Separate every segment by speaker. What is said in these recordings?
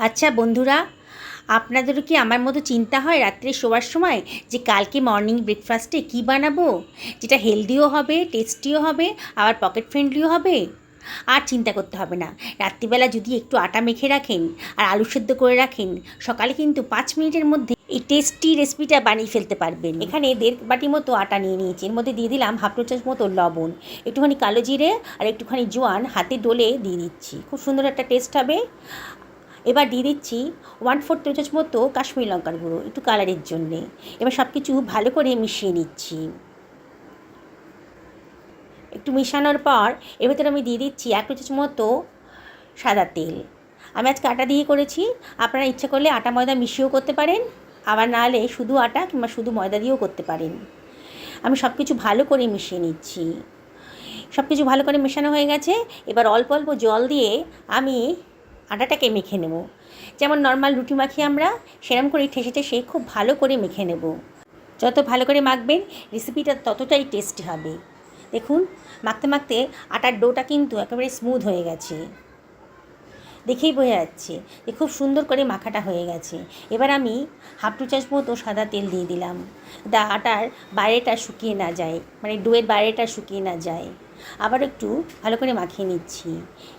Speaker 1: আচ্ছা বন্ধুরা, আপনাদেরও কি আমার মতো চিন্তা হয় রাত্রে শোবার সময় যে কালকে মর্নিং ব্রেকফাস্টে কী বানাবো, যেটা হেলদিও হবে, টেস্টিও হবে, আবার পকেট ফ্রেন্ডলিও হবে? আর চিন্তা করতে হবে না। রাত্রিবেলা যদি একটু আটা মেখে রাখেন আর আলু সেদ্ধ করে রাখেন, সকালে কিন্তু 5 মিনিটের মধ্যে এই টেস্টি রেসিপিটা বানিয়ে ফেলতে পারবেন। এখানে 1.5 বাটি মতো আটা নিয়ে নিয়েছি। এর মধ্যে দিয়ে দিলাম 1/2 চামচ মতো লবণ, একটুখানি কালো জিরে আর একটুখানি জোয়ান হাতে ডলে দিয়ে দিচ্ছি। খুব সুন্দর একটা টেস্ট হবে। এবার দিয়ে দিচ্ছি 1/4 চামচ মতো কাশ্মীরি লঙ্কার গুঁড়ো, একটু কালারের জন্যে। এবার সব কিছু ভালো করে মিশিয়ে নিচ্ছি। একটু মিশানোর পর এর ভেতরে আমি দিয়ে দিচ্ছি 1 চামচ মতো সাদা তেল। আমি আজকে আটা দিয়ে করেছি, আপনারা ইচ্ছা করলে আটা ময়দা মিশিয়েও করতে পারেন, আবার নাহলে শুধু আটা কিংবা শুধু ময়দা দিয়েও করতে পারেন। আমি সব কিছু ভালো করে মিশিয়ে নিচ্ছি। সব কিছু ভালো করে মেশানো হয়ে গেছে। এবার অল্প অল্প জল দিয়ে আমি আটাটাকে মেখে নেব। যেমন নর্মাল রুটি মাখি আমরা, সেরকম করে ঠেসে ঠেসে খুব ভালো করে মেখে নেব। যত ভালো করে মাখবেন রেসিপিটা ততটাই টেস্টি হবে। দেখুন, মাখতে মাখতে আটার ডোটা কিন্তু একেবারে স্মুথ হয়ে গেছে, দেখেই বোঝা যাচ্ছে যে খুব সুন্দর করে মাখাটা হয়ে গেছে। এবার আমি 1/2 চামচ মতো সাদা তেল দিয়ে দিলাম, আটার বাইরেটা শুকিয়ে না যায়, মানে ডোয়ের বাইরেটা শুকিয়ে না যায়। আবার একটু ভালো করে মাখিয়ে নিচ্ছি,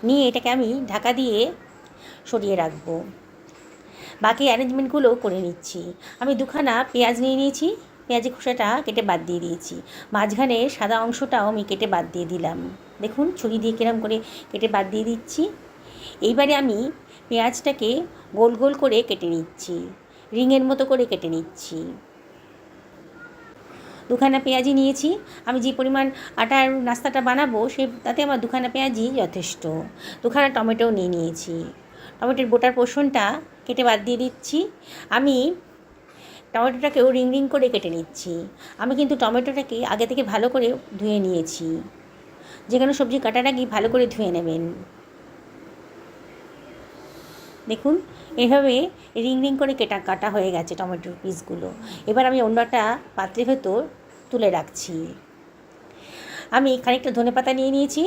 Speaker 1: নিয়ে এটাকে আমি ঢাকা দিয়ে সরিয়ে রাখবো। বাকি অ্যারেঞ্জমেন্টগুলো করে নিচ্ছি। আমি 2খানা পেঁয়াজ নিয়ে নিয়েছি, পেঁয়াজের খোসাটা কেটে বাদ দিয়ে দিয়েছি। মাঝখানে সাদা অংশটাও আমি কেটে বাদ দিয়ে দিলাম। দেখুন ছুরি দিয়ে কিরম করে কেটে বাদ দিয়ে দিচ্ছি। এইবারে আমি পেঁয়াজটাকে গোল গোল করে কেটে নিচ্ছি, রিংয়ের মতো করে কেটে নিচ্ছি। 2খানা পেঁয়াজই নিয়েছি। আমি যে পরিমাণ আটার নাস্তাটা বানাবো তাতে আমার 2খানা পেঁয়াজই যথেষ্ট। 2খানা টমেটোও নিয়ে নিয়েছি। টমেটোর বোটার পোর্শনটা কেটে বাদ দিয়ে দিচ্ছি। আমি টমেটোটাকেও রিং রিং করে কেটে নিচ্ছি। আমি কিন্তু টমেটোটাকে আগে থেকে ভালো করে ধুয়ে নিয়েছি। যে কোনো সবজি কাটার আগে ভালো করে ধুয়ে নেবেন। দেখুন এভাবে রিং রিং করে কাটা হয়ে গেছে টমেটোর পিসগুলো। এবার আমি অন্য একটা পাত্রের ভেতর তুলে রাখছি। আমি খানিকটা ধনেপাতা নিয়ে নিয়েছি।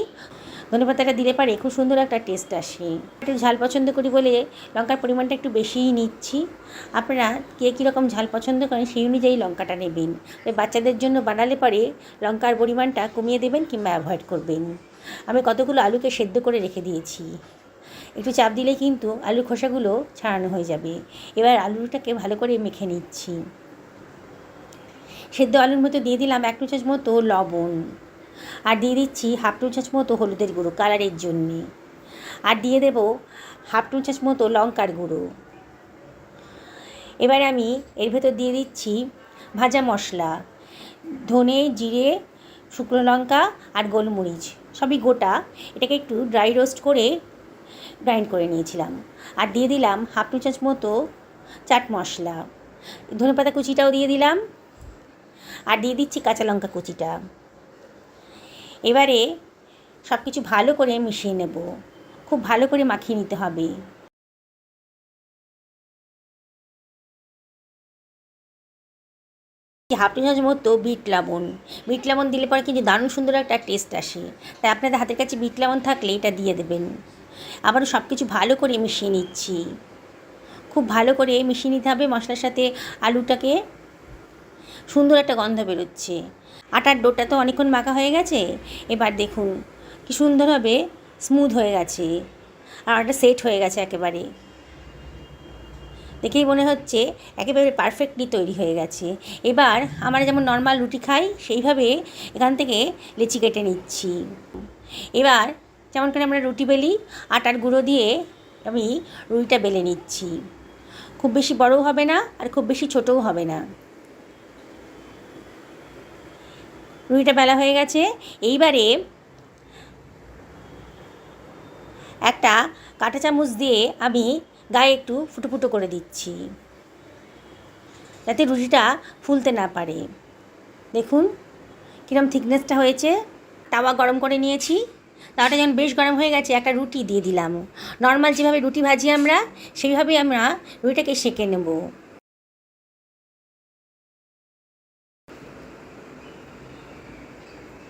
Speaker 1: ধনেপাতাটা দিলে পারে খুব সুন্দর একটা টেস্ট আসে। একটু ঝাল পছন্দ করি বলে লঙ্কার পরিমাণটা একটু বেশিই নিচ্ছি। আপনারা কে কীরকম ঝাল পছন্দ করেন সেই অনুযায়ী লঙ্কাটা নেবেন। বাচ্চাদের জন্য বানালে পরে লঙ্কার পরিমাণটা কমিয়ে দেবেন কিংবা অ্যাভয়েড করবেন। আমি কতগুলো আলুকে সেদ্ধ করে রেখে দিয়েছি। একটু চাপ দিলে কিন্তু আলুর খোসাগুলো ছাড়ানো হয়ে যাবে। এবার আলুটাকে ভালো করে মেখে নিচ্ছি। সেদ্ধ আলুর মতো দিয়ে দিলাম 1 চামচ মতো লবণ, আর দিয়ে দিচ্ছি 1/2 চামচ মতো হলুদের গুঁড়ো কালারের জন্যে, আর দিয়ে দেব 1/2 চামচ মতো লঙ্কার গুঁড়ো। এবার আমি এর ভেতর দিয়ে দিচ্ছি ভাজা মশলা, ধনে, জিরে, শুকনো লঙ্কা আর গোলমরিচ, সবই গোটা। এটাকে একটু ড্রাই রোস্ট করে গ্রাইন্ড করে নিয়েছিলাম। আর দিয়ে দিলাম 1/2 চামচ মতো চাট মশলা, ধনেপাতা কুচিটাও দিয়ে দিলাম, আর দিয়ে দিচ্ছি কাঁচা লঙ্কা কুচিটা। এবারে সব কিছু ভালো করে মিশিয়ে নেব। খুব ভালো করে মাখিয়ে নিতে হবে। 1/2 চামচ মতো বিট লবণ দিলে পরে কিন্তু দারুণ সুন্দর একটা টেস্ট আসে। তাই আপনাদের হাতের কাছে বিট লবণ থাকলে এটা দিয়ে দেবেন। আবারও সব কিছু ভালো করে মিশিয়ে নিচ্ছি। খুব ভালো করে মিশিয়ে নিতে হবে মশলার সাথে আলুটাকে। সুন্দর একটা গন্ধ বেরোচ্ছে। আটার ডোটা তো অনেকক্ষণ মাখা হয়ে গেছে। এবার দেখুন কি সুন্দরভাবে স্মুথ হয়ে গেছে, আর আটা সেট হয়ে গেছে একেবারে। দেখেই মনে হচ্ছে একেবারে পারফেক্টলি তৈরি হয়ে গেছে। এবার আমরা যেমন নর্মাল রুটি খাই সেইভাবে এখান থেকে লেচি কেটে নিচ্ছি। এবার যেমন করে আমরা রুটি বেলি, আটার গুঁড়ো দিয়ে আমি রুটিটা বেলে নিচ্ছি। খুব বেশি বড়ও হবে না আর খুব বেশি ছোটও হবে না। রুটিটা বেলা হয়ে গেছে। এইবারে একটা কাঁটা চামচ দিয়ে আমি গায়ে একটু ফুটো ফুটো করে দিচ্ছি, যাতে রুটিটা ফুলতে না পারে। দেখুন কীরকম থিকনেসটা হয়েছে। তাওয়া গরম করে নিয়েছি। তাওয়াটা যখন বেশ গরম হয়ে গেছে, একটা রুটি দিয়ে দিলাম। নর্মাল যেভাবে রুটি ভাজি আমরা, সেইভাবেই আমরা রুটিটাকে সেঁকে নেব।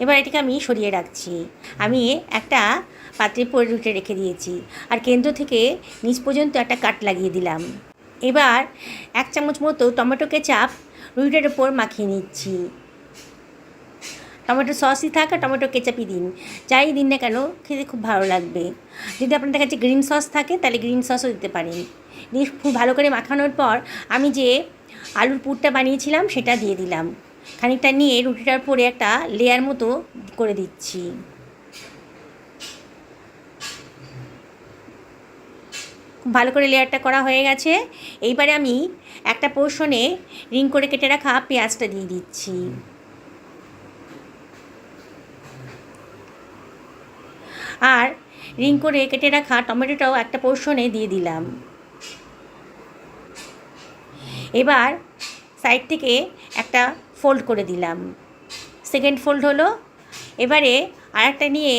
Speaker 1: এবার এটাকে আমি সরিয়ে রাখছি। আমি একটা পাত্রে রুটিটা রেখে দিয়েছি, আর কেন্দ্র থেকে নিচ পর্যন্ত একটা কাট লাগিয়ে দিলাম। এবার 1 চামচ মতো টমেটো কেচাপ রুটিটার ওপর মাখিয়ে নিচ্ছি। টমেটো সসই থাক আর টমেটো কেচাপই দিন, যাই দিন না কেন খেতে খুব ভালো লাগবে। যদি আপনাদের কাছে গ্রিন সস থাকে তাহলে গ্রিন সসও দিতে পারেন। দিয়ে খুব ভালো করে মাখানোর পর আমি যে আলুর পুরটা বানিয়েছিলাম সেটা দিয়ে দিলাম। খানিকটা নিয়ে রুটিটার পরে একটা লেয়ার মতো করে দিচ্ছি। খুব ভালো করে লেয়ারটা করা হয়ে গেছে। এইবারে আমি একটা পোর্শনে রিং করে কেটে রাখা পেঁয়াজটা দিয়ে দিচ্ছি। আর রিং করে কেটে রাখা টমেটোটাও একটা পোর্শনে দিয়ে দিলাম। এবার সাইড থেকে একটা ফোল্ড করে দিলাম, সেকেন্ড ফোল্ড হলো। এবারে আরেকটা নিয়ে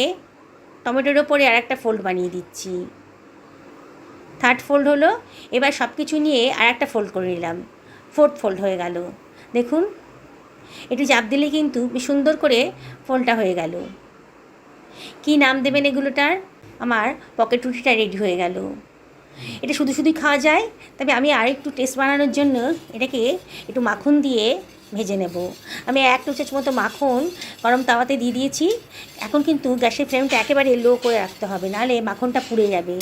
Speaker 1: টমেটোর ওপরে আরেকটা ফোল্ড বানিয়ে দিচ্ছি, থার্ড ফোল্ড হলো। এবার সব কিছু নিয়ে আরেকটা ফোল্ড করে নিলাম, ফোর্থ ফোল্ড হয়ে গেল। দেখুন, একটু চাপ দিলে কিন্তু বেশ সুন্দর করে ফোল্ডটা হয়ে গেল। কী নাম দেবেন এগুলোটার? আমার পকেট রুটিটা রেডি হয়ে গেল। এটা শুধু শুধুই খাওয়া যায়, তবে আমি আর একটু টেস্ট বানানোর জন্য এটাকে একটু মাখন দিয়ে ভেজে নেব। আমি 1 চামচ মতো মাখন গরম তাওয়াতে দিয়ে দিয়েছি। এখন কিন্তু গ্যাসের ফ্লেমটা একেবারে লো করে রাখতে হবে, নাহলে মাখনটা পুড়ে যাবে।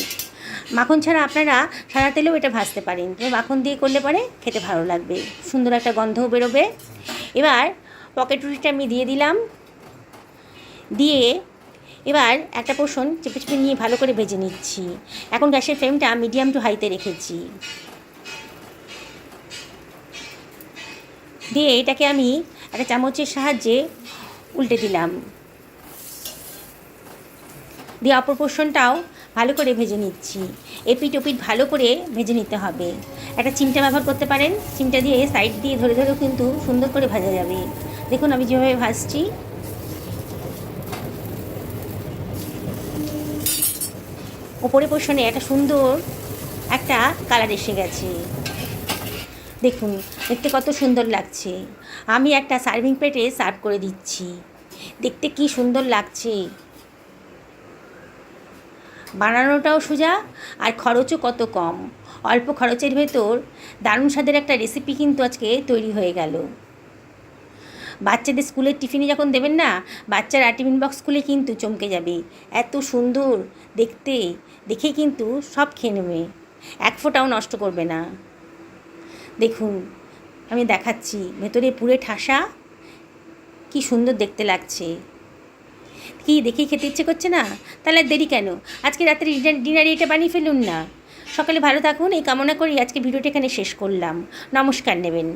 Speaker 1: মাখন ছাড়া আপনারা সাদা তেলেও এটা ভাজতে পারেন, তবে মাখন দিয়ে করলে পরে খেতে ভালো লাগবে, সুন্দর একটা গন্ধও বেরোবে। এবার পকেট রুটিটা আমি দিয়ে দিলাম, দিয়ে এবার একটা পোর্শন চেপে চেপে নিয়ে ভালো করে ভেজে নিচ্ছি। এখন গ্যাসের ফ্লেমটা মিডিয়াম টু হাইতে রেখেছি। দিয়ে এটাকে আমি একটা চামচের সাহায্যে উল্টে দিলাম, দিয়ে অপর পোর্শনটাও ভালো করে ভেজে নিচ্ছি। এপিট ওপিট ভালো করে ভেজে নিতে হবে। একটা চিমটা ব্যবহার করতে পারেন, চিমটা দিয়ে সাইড দিয়ে ধরে ধরেও কিন্তু সুন্দর করে ভাজা যাবে। দেখুন আমি যেভাবে ভাজছি, ওপরে পোর্শনে একটা সুন্দর একটা কালার এসে গেছে। দেখুন দেখতে কত সুন্দর লাগছে। আমি একটা সার্ভিং প্লেটে সার্ভ করে দিচ্ছি। দেখতে কি সুন্দর লাগছে, বানানোটাও সোজা আর খরচও কত কম। অল্প খরচের ভেতর দারুণ স্বাদের একটা রেসিপি কিন্তু আজকে তৈরি হয়ে গেল। বাচ্চাদের স্কুলের টিফিনে যখন দেবেন না, বাচ্চারা টিফিন বক্স খুলে কিন্তু চমকে যাবে। এত সুন্দর দেখতে, দেখে কিন্তু সব খেয়ে নেবে, 1 ফোঁটাও নষ্ট করবে না। দেখুন আমি দেখাচ্ছি, ভেতরে পুরে ঠাসা, কি সুন্দর দেখতে লাগছে। কি দেখেই খেতে ইচ্ছে করছে না? তাহলে দেরি কেন, আজকে রাত্রে ডিনারে এটা বানিয়ে ফেলুন না। সকালে ভালো থাকুন এই কামনা করি আজকে ভিডিওটা এখানে শেষ করলাম। নমস্কার নেবেন।